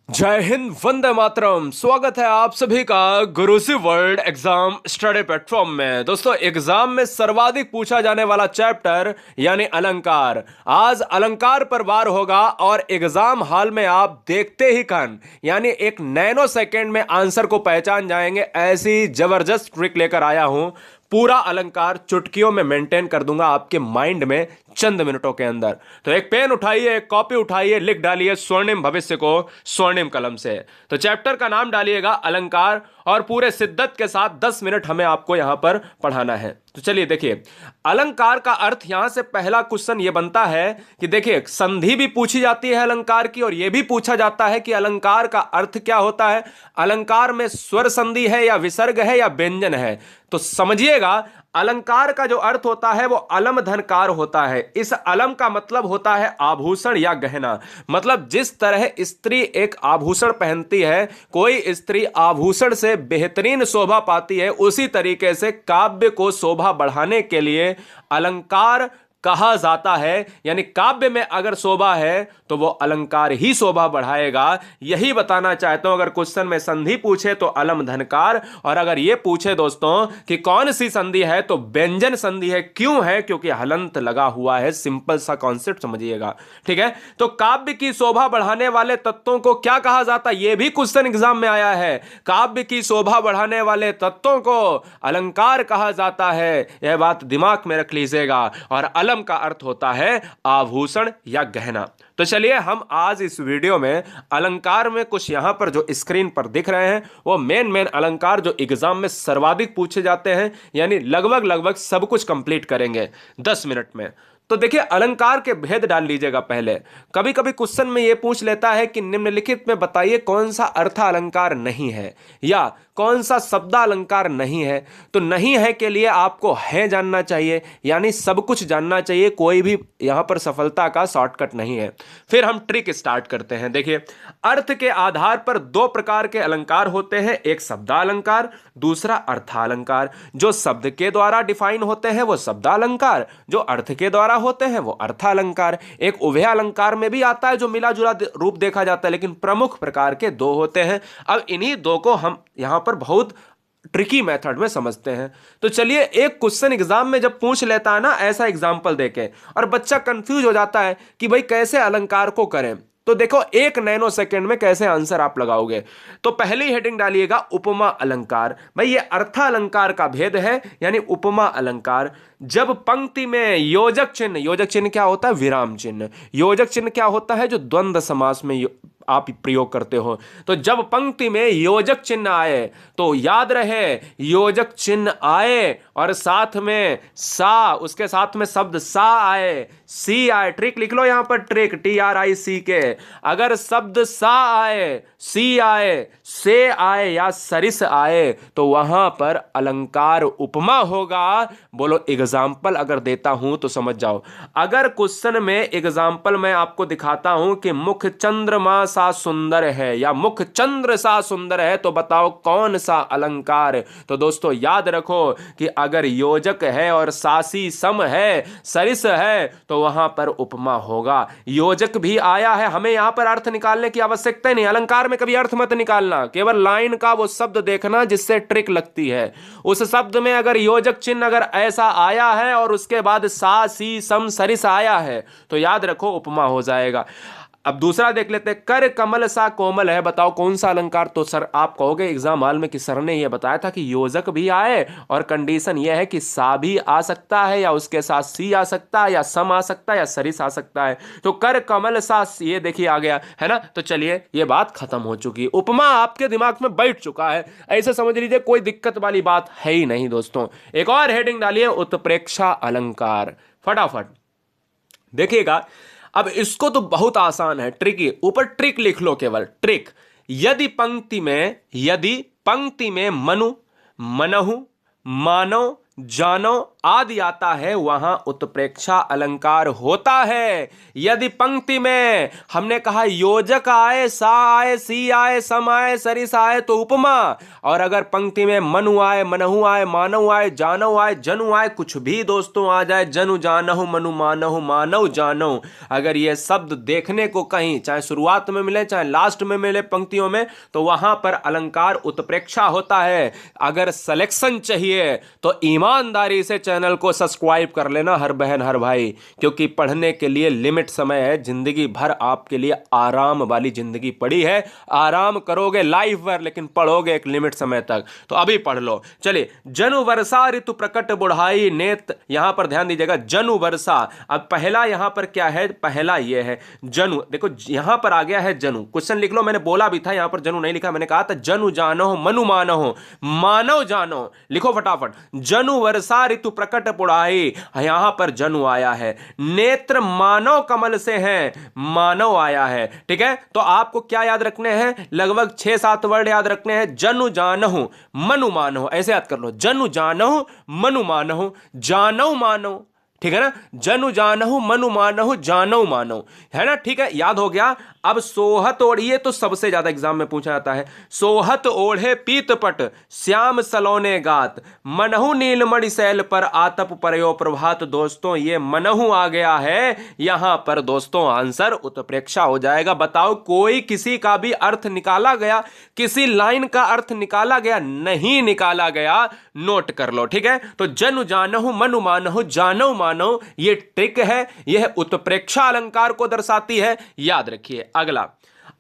जय हिंद, वंदे मातरम। स्वागत है आप सभी का गुरुजी वर्ल्ड एग्जाम स्टडी प्लेटफॉर्म में। दोस्तों, एग्जाम में सर्वाधिक पूछा जाने वाला चैप्टर यानी अलंकार। आज अलंकार पर वार होगा और एग्जाम हॉल में आप देखते ही कन यानी एक नैनो सेकेंड में आंसर को पहचान जाएंगे। ऐसी जबरदस्त ट्रिक लेकर आया हूं। पूरा अलंकार चुटकियों में मेंटेन कर दूंगा आपके माइंड में चंद मिनटों के अंदर। तो एक पेन उठाइए, एक कॉपी उठाइए, लिख डालिए स्वर्णिम भविष्य को स्वर्णिम कलम से। तो चैप्टर का नाम डालिएगा अलंकार और पूरे शिद्दत के साथ 10 मिनट हमें आपको यहां पर पढ़ाना है। तो चलिए देखिए, अलंकार का अर्थ यहां से पहला क्वेश्चन यह बनता है कि देखिए, संधि भी पूछी जाती है अलंकार की और यह भी पूछा जाता है कि अलंकार का अर्थ क्या होता है। अलंकार में स्वर संधि है या विसर्ग है या व्यंजन है। तो समझिएगा, अलंकार का जो अर्थ होता है वो अलम धनकार होता है। इस अलम का मतलब होता है आभूषण या गहना। मतलब जिस तरह स्त्री एक आभूषण पहनती है, कोई स्त्री आभूषण से बेहतरीन शोभा पाती है, उसी तरीके से काव्य को शोभा बढ़ाने के लिए अलंकार कहा जाता है। यानी काव्य में अगर शोभा है तो वो अलंकार ही शोभा बढ़ाएगा। यही बताना चाहता हूं। अगर क्वेश्चन में संधि पूछे तो अलम धनकार, और अगर ये पूछे दोस्तों कि कौन सी संधि है तो व्यंजन संधि है। क्यों है? क्योंकि हलंत लगा हुआ है। सिंपल सा कॉन्सेप्ट समझिएगा, ठीक है। तो काव्य की शोभा बढ़ाने वाले तत्वों को क्या कहा जाता है? यह भी क्वेश्चन एग्जाम में आया है। काव्य की शोभा बढ़ाने वाले तत्वों को अलंकार कहा जाता है। यह बात दिमाग में रख लीजिएगा। और अलम का अर्थ होता है आभूषण या गहना। तो चलिए, हम आज इस वीडियो में अलंकार में कुछ यहां पर जो स्क्रीन पर दिख रहे हैं वो मेन अलंकार जो एग्जाम में सर्वाधिक पूछे जाते हैं, यानी लगभग सब कुछ कंप्लीट करेंगे 10 मिनट में। तो देखिए, अलंकार के भेद डाल लीजिएगा पहले। कभी कभी क्वेश्चन में यह पूछ लेता है कि निम्नलिखित में बताइए कौन सा अर्थ अलंकार नहीं है या कौन सा शब्द अलंकार नहीं है। तो नहीं है के लिए आपको है जानना चाहिए, यानी सब कुछ जानना चाहिए। कोई भी यहां पर सफलता का शॉर्टकट नहीं है। फिर हम ट्रिक स्टार्ट करते हैं। देखिए, अर्थ के आधार पर दो प्रकार के अलंकार होते हैं, एक शब्दालंकार, दूसरा अर्थालंकार। जो शब्द के द्वारा डिफाइन होते हैं वो शब्दालंकार, जो अर्थ के द्वारा होते हैं वो अर्थालंकार। एक उभय अलंकार में भी आता है जो मिला जुला रूप देखा जाता है, लेकिन प्रमुख प्रकार के दो होते हैं। अब इन्हीं दो को हम यहां पर बहुत ट्रिकी मेथड में समझते हैं। तो चलिए, एक क्वेश्चन एग्जाम में जब पूछ लेता है ना ऐसा एग्जाम्पल देके, और बच्चा कंफ्यूज हो जाता है कि भाई कैसे अलंकार को करें, तो देखो एक नैनो सेकंड में कैसे आंसर आप लगाओगे। तो पहली हेडिंग डालिएगा उपमा अलंकार। भाई ये अर्थालंकार का भेद है, यानी उपमा अलंकार। जब पंक्ति में योजक चिन्ह क्या होता है? विराम चिन्ह। योजक चिन्ह क्या होता है? जो द्वंद्व समास में आप प्रयोग करते हो। तो जब पंक्ति में योजक चिन्ह आए तो याद रहे, योजक चिन्ह आए और साथ में सा, उसके साथ में शब्द सा आए, सी आए। ट्रिक लिख लो यहां पर, ट्रिक TRIC के। अगर शब्द सा आए, सी आए, से आए या सरिस आए तो वहां पर अलंकार उपमा होगा। बोलो एग्जाम्पल अगर देता हूं तो समझ जाओ। अगर क्वेश्चन में एग्जाम्पल मैं आपको दिखाता हूं कि मुख चंद्रमा सा सुंदर है या मुख चंद्र सा सुंदर है, तो बताओ कौन सा अलंकार? तो दोस्तों याद रखो कि अगर योजक है और सासी सम है, सरिस है, तो वहां पर उपमा होगा। योजक भी आया है, हमें यहां पर अर्थ निकालने की आवश्यकता नहीं। अलंकार में कभी अर्थ मत निकालना, केवल लाइन का वो शब्द देखना जिससे ट्रिक लगती है। उस शब्द में अगर योजक चिन्ह अगर ऐसा आया है और उसके बाद सा सी सम सरिस आया है तो याद रखो उपमा हो जाएगा। अब दूसरा देख लेते हैं, कर कमल सा कोमल है। बताओ कौन सा अलंकार? तो सर आप कहोगे एग्जाम हॉल में कि सर ने यह बताया था कि योजक भी आए और कंडीशन यह है कि सा भी आ सकता है या उसके साथ सी आ सकता है या सम आ सकता है या सरिस आ सकता है। तो कर कमल सा, ये देखिए आ गया है ना। तो चलिए, ये बात खत्म हो चुकी है। उपमा आपके दिमाग में बैठ चुका है, ऐसे समझ लीजिए, कोई दिक्कत वाली बात है ही नहीं। दोस्तों एक और हेडिंग डालिए, उत्प्रेक्षा अलंकार। फटाफट देखिएगा। अब इसको तो बहुत आसान है, ट्रिकी। ऊपर ट्रिक लिख लो, केवल ट्रिक। यदि पंक्ति में मनु, मनहु, मानव, जानो आदि आता है वहां उत्प्रेक्षा अलंकार होता है। यदि पंक्ति में हमने कहा योजक आए, सा आए, सी आए, सम आए, सरिस आए तो उपमा, और अगर पंक्ति में मनु आए, मनहु आए, मानव आए, जानव आए, जनु आए, कुछ भी दोस्तों आ जाए, जनु जानहु, मनु मानहु, मानव जानव, अगर ये शब्द देखने को कहीं चाहे शुरुआत में मिले चाहे लास्ट में मिले पंक्तियों में, तो वहां पर अलंकार उत्प्रेक्षा होता है। अगर सिलेक्शन चाहिए तो ईमानदारी से चैनल को सब्सक्राइब कर लेना हर बहन हर भाई, क्योंकि पढ़ने के लिए लिमिट समय है। जिंदगी भर आपके लिए आराम वाली जिंदगी पड़ी है, आराम करोगे लाइफ भर, लेकिन पढ़ोगे एक लिमिट समय तक। तो अभी पढ़ लो। चलिए, जनु वर्षा ऋतु प्रकट बुढ़ाई नेत, यहां पर ध्यान दीजिएगा, जनु वर्षा। अब पहला यहां पर क्या है, पहला ये है जनु। देखो यहां पर आ गया है जनु, क्वेश्चन लिख लो, मैंने बोला भी था यहां पर जनु नहीं लिखा, मैंने कहा था जनु जानो मनु मानो, मानव जानो, लिखो फटाफट। जनु वर्षा ऋतु प्रकट पुढ़ाई, यहां पर जनु आया है। नेत्र मानव कमल से हैं, मानव आया है। ठीक है, तो आपको क्या याद रखने हैं, लगभग 6-7 वर्ड याद रखने हैं। जनु जानहु मनु मानहु, ऐसे याद कर लो, जनु जानहु मनु मानहु, जानव मानव। ठीक है ना, जनु जानहु मनु मानहु, जानव मानव, है ना। ठीक है, याद हो गया। अब सोहत ओढ़िए तो सबसे ज्यादा एग्जाम में पूछा जाता है। सोहत ओढ़े पीतपट श्याम सलोने गात, मनहु नीलमणि शैल पर आतप परयो प्रभात। दोस्तों ये मनहु आ गया है यहां पर, दोस्तों आंसर उत्प्रेक्षा हो जाएगा। बताओ कोई किसी का भी अर्थ निकाला गया, किसी लाइन का अर्थ निकाला गया, नहीं निकाला गया, नोट कर लो। ठीक है, तो जनु जानहु मनु मानहु, जानव मानो, ये ट्रिक है, यह उत्प्रेक्षा अलंकार को दर्शाती है, याद रखिए। अगला,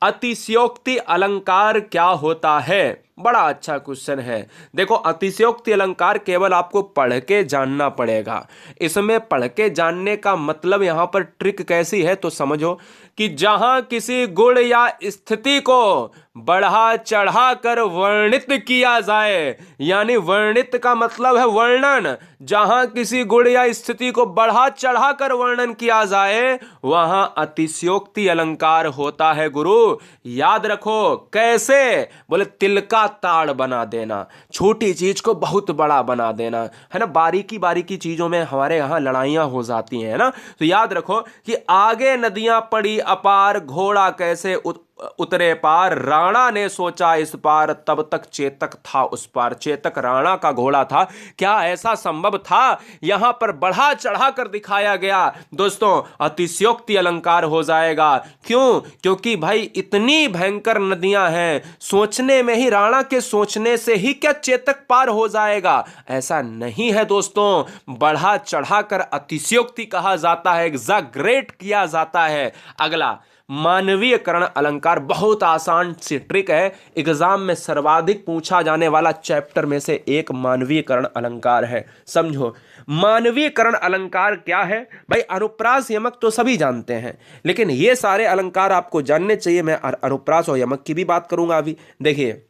अतिशयोक्ति अलंकार क्या होता है, बड़ा अच्छा क्वेश्चन है। देखो अतिशयोक्ति अलंकार केवल आपको पढ़ के जानना पड़ेगा। इसमें पढ़ के जानने का मतलब यहां पर ट्रिक कैसी है तो समझो, कि जहां किसी गुण या स्थिति को बढ़ा चढ़ा कर वर्णित किया जाए, यानी वर्णित का मतलब है वर्णन, जहां किसी गुण या स्थिति को बढ़ा चढ़ा कर वर्णन किया जाए वहां अतिशयोक्ति अलंकार होता है गुरु। याद रखो कैसे, बोले तिल का ताड़ बना देना, छोटी चीज को बहुत बड़ा बना देना, है ना। बारीकी बारीकी चीजों में हमारे यहां लड़ाइयां हो जाती हैं ना। तो याद रखो कि आगे नदियां पड़ी अपार, घोड़ा कैसे उतरे पार, राणा ने सोचा इस पार, तब तक चेतक था उस पार। चेतक राणा का घोड़ा था। क्या ऐसा संभव था, यहां पर बढ़ा चढ़ा कर दिखाया गया। दोस्तों अतिशयोक्ति अलंकार हो जाएगा। क्यों, क्योंकि भाई इतनी भयंकर नदियां हैं, सोचने में ही, राणा के सोचने से ही क्या चेतक पार हो जाएगा, ऐसा नहीं है दोस्तों। बढ़ा चढ़ा कर अतिशयोक्ति कहा जाता है, एग्जैगरेट किया जाता है। अगला, मानवीय करण अलंकार, बहुत आसान सी ट्रिक है, एग्जाम में सर्वाधिक पूछा जाने वाला चैप्टर में से एक मानवीय करण अलंकार है। समझो मानवीय करण अलंकार क्या है भाई। अनुप्रास यमक तो सभी जानते हैं, लेकिन ये सारे अलंकार आपको जानने चाहिए। मैं अनुप्रास और यमक की भी बात करूंगा अभी। देखिए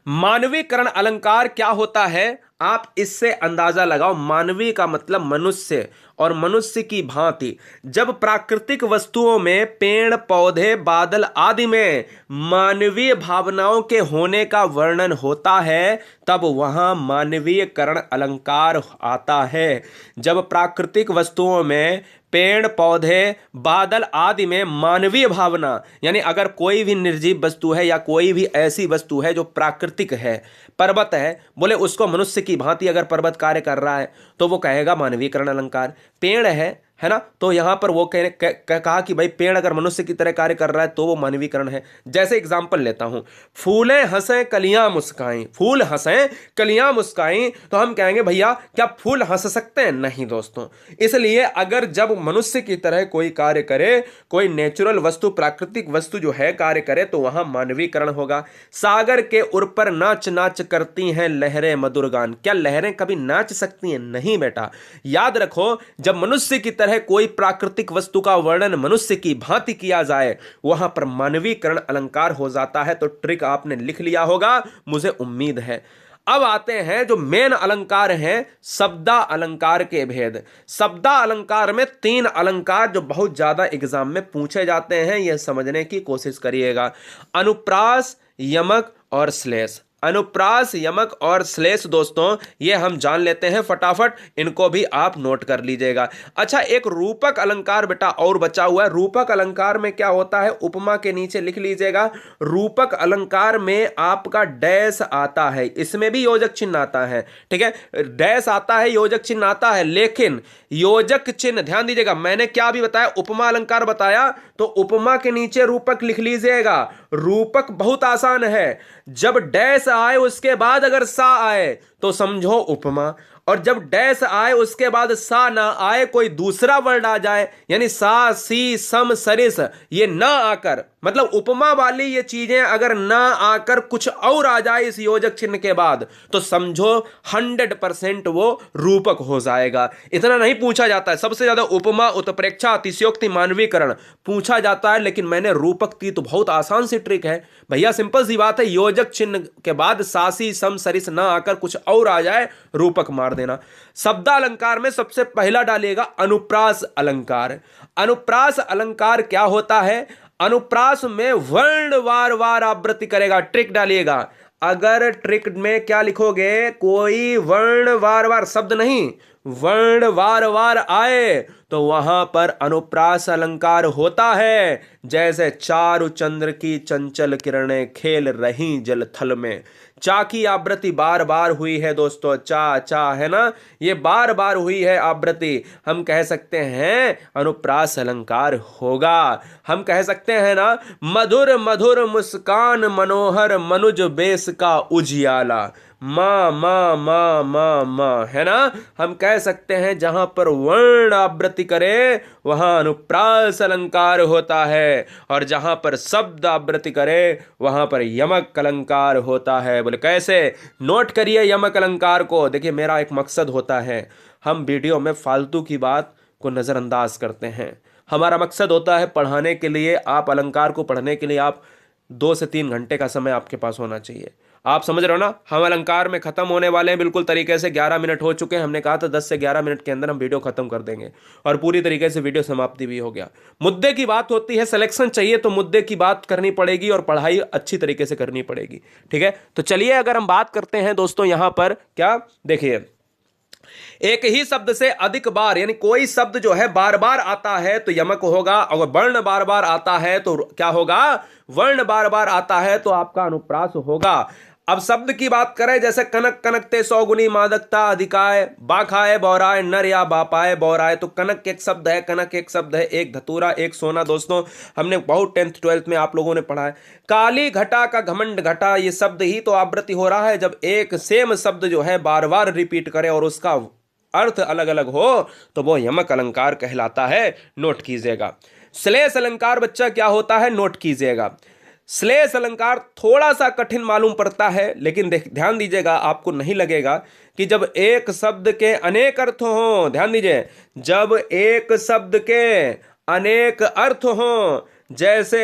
मानवीय करण अलंकार क्या होता है, आप इससे अंदाजा लगाओ। मानवीय का मतलब मनुष्य, और मनुष्य की भांति जब प्राकृतिक वस्तुओं में, पेड़ पौधे बादल आदि में मानवीय भावनाओं के होने का वर्णन होता है, तब वहां मानवीय करण अलंकार आता है। जब प्राकृतिक वस्तुओं में, पेड़ पौधे बादल आदि में मानवीय भावना, यानी अगर कोई भी निर्जीव वस्तु है या कोई भी ऐसी वस्तु है जो प्राकृतिक है, पर्वत है, बोले उसको मनुष्य की भांति अगर पर्वत कार्य कर रहा है तो वो कहेगा मानवीकरण अलंकार। पेड़ है ना, तो यहां पर वो कहा कि भाई पेड़ अगर मनुष्य की तरह कार्य कर रहा है तो वो मानवीकरण है। जैसे एग्जांपल लेता हूं, फूलें हंसे कलियां मुस्काएं, फूल हंसे कलियां मुस्काएं, तो हम कहेंगे भैया क्या फूल हंस सकते हैं, नहीं दोस्तों। इसलिए अगर जब मनुष्य की तरह कोई कार्य करे, कोई नेचुरल वस्तु, प्राकृतिक वस्तु जो है कार्य करे, तो वहां मानवीकरण होगा। सागर के उर पर नाच नाच करती हैं लहरें मधुर गान, क्या लहरें कभी नाच सकती हैं, नहीं बेटा। याद रखो जब मनुष्य की तरह कोई प्राकृतिक वस्तु का वर्णन मनुष्य की भांति किया जाए, वहां पर मानवीकरण अलंकार हो जाता है। तो ट्रिक आपने लिख लिया होगा, मुझे उम्मीद है। अब आते हैं जो मेन अलंकार हैं, शब्दा अलंकार के भेद। शब्दा अलंकार में 3 अलंकार जो बहुत ज्यादा एग्जाम में पूछे जाते हैं, यह समझने की कोशिश करिएगा। अनुप्रास, यमक और श्लेष। अनुप्रास, यमक और श्लेष दोस्तों ये हम जान लेते हैं फटाफट, इनको भी आप नोट कर लीजिएगा। अच्छा, एक रूपक अलंकार बेटा और बचा हुआ है। रूपक अलंकार में क्या होता है, उपमा के नीचे लिख लीजिएगा। रूपक अलंकार में आपका डैश आता है, इसमें भी योजक चिन्ह आता है, ठीक है, डैश आता है, योजक चिन्ह आता है, लेकिन योजक चिन्ह ध्यान दीजिएगा, मैंने क्या भी बताया, उपमा अलंकार बताया, तो उपमा के नीचे रूपक लिख लीजिएगा। रूपक बहुत आसान है, जब डैश आए उसके बाद अगर सा आए तो समझो उपमा, और जब डैश आए उसके बाद सा ना आए, कोई दूसरा वर्ड आ जाए, यानी सा, सी, सम, सरिस, ये ना आकर, मतलब उपमा वाली ये चीजें अगर ना आकर कुछ और आ जाए इस योजक चिन्ह के बाद, तो समझो 100% वो रूपक हो जाएगा। इतना नहीं पूछा जाता है, सबसे ज्यादा उपमा, उत्प्रेक्षा, अतिशयोक्ति, मानवीकरण पूछा जाता है, लेकिन मैंने रूपक की तो बहुत आसान सी ट्रिक है भैया, सिंपल सी बात है, योजक चिन्ह के बाद सासी, सम, सरिस ना आकर कुछ और आ जाए, रूपक मार देना। शब्दालंकार में सबसे पहला डालिएगा अनुप्रास अलंकार। अनुप्रास अलंकार क्या होता है, अनुप्रास में वर्ण वार वार आवृत्ति करेगा। ट्रिक डालिएगा, अगर ट्रिक में क्या लिखोगे, कोई वर्ण वार वार शब्द नहीं, वर्ण वार वार आए तो वहां पर अनुप्रास अलंकार होता है। जैसे चारु चंद्र की चंचल किरणें खेल रही जल थल में, चा की आवृत्ति बार बार हुई है दोस्तों, चा चा है ना, ये बार बार हुई है आवृत्ति, हम कह सकते हैं अनुप्रास अलंकार होगा। हम कह सकते हैं ना, मधुर मधुर मुस्कान मनोहर मनुज बेस का उजियाला, माँ माँ माँ माँ माँ, है ना, हम कह सकते हैं जहां पर वर्ण आवृत्ति करे वहां अनुप्रास अलंकार होता है, और जहां पर शब्द आवृत्ति करे वहां पर यमक अलंकार होता है। बोले कैसे, नोट करिए यमक अलंकार को। देखिए, मेरा एक मकसद होता है, हम वीडियो में फालतू की बात को नजरअंदाज करते हैं, हमारा मकसद होता है पढ़ाने के लिए, आप अलंकार को पढ़ने के लिए आप 2 से 3 घंटे का समय आपके पास होना चाहिए। आप समझ रहे हो ना, हम अलंकार में खत्म होने वाले हैं बिल्कुल तरीके से, 11 मिनट हो चुके हैं, हमने कहा था 10 से 11 मिनट के अंदर हम वीडियो खत्म कर देंगे, और पूरी तरीके से वीडियो समाप्ति भी हो गया। मुद्दे की बात होती है, सिलेक्शन चाहिए तो मुद्दे की बात करनी पड़ेगी और पढ़ाई अच्छी तरीके से करनी पड़ेगी, ठीक है। तो चलिए अगर हम बात करते हैं दोस्तों यहां पर क्या, देखिए, एक ही शब्द से अधिक बार, यानी कोई शब्द जो है बार बार आता है तो यमक होगा, और वर्ण बार बार आता है तो क्या होगा, वर्ण बार बार आता है तो आपका अनुप्रास होगा। अब शब्द की बात करें, जैसे कनक कनकते सौगुनी मादकता अधिकाय, बाखाए बौराए नर या बापाए बौराए, तो कनक एक शब्द है, कनक एक शब्द है, एक धतूरा एक सोना, दोस्तों हमने बहुत 10th 12th में आप लोगों ने पढ़ा है। काली घटा का घमंड घटा, ये शब्द ही तो आवृत्ति हो रहा है, जब एक सेम शब्द जो है बार बार रिपीट करे और उसका अर्थ अलग अलग हो तो वो यमक अलंकार कहलाता है, नोट कीजिएगा। श्लेष अलंकार बच्चा क्या होता है, नोट कीजिएगा। श्लेष अलंकार थोड़ा सा कठिन मालूम पड़ता है, लेकिन ध्यान दीजिएगा, आपको नहीं लगेगा कि जब एक शब्द के अनेक अर्थ हों, ध्यान दीजिए, जब एक शब्द के अनेक अर्थ हों, जैसे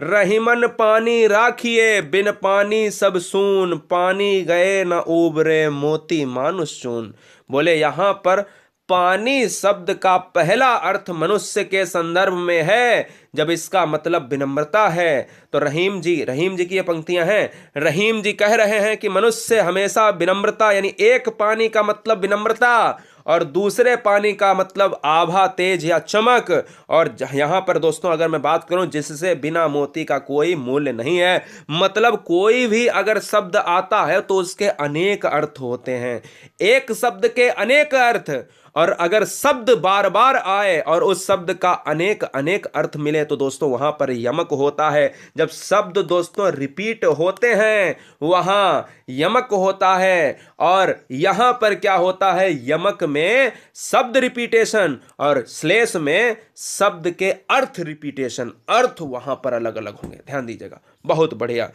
रहीमन पानी राखिए बिन पानी सब सून, पानी गए न उबरे मोती मानुष चून। बोले यहां पर पानी शब्द का पहला अर्थ मनुष्य के संदर्भ में है, जब इसका मतलब विनम्रता है, तो रहीम जी की ये पंक्तियां हैं, रहीम जी कह रहे हैं कि मनुष्य हमेशा विनम्रता, यानी एक पानी का मतलब विनम्रता और दूसरे पानी का मतलब आभा, तेज या चमक, और यहां पर दोस्तों अगर मैं बात करूं जिससे बिना मोती का कोई मूल्य नहीं है, मतलब कोई भी अगर शब्द आता है तो उसके अनेक अर्थ होते हैं, एक शब्द के अनेक अर्थ, और अगर शब्द बार बार आए और उस शब्द का अनेक अनेक अर्थ मिले तो दोस्तों वहां पर यमक होता है। जब शब्द दोस्तों रिपीट होते हैं वहां यमक होता है, और यहां पर क्या होता है, यमक में शब्द रिपीटेशन और श्लेष में शब्द के अर्थ रिपीटेशन, अर्थ वहां पर अलग अलग होंगे, ध्यान दीजिएगा। बहुत बढ़िया।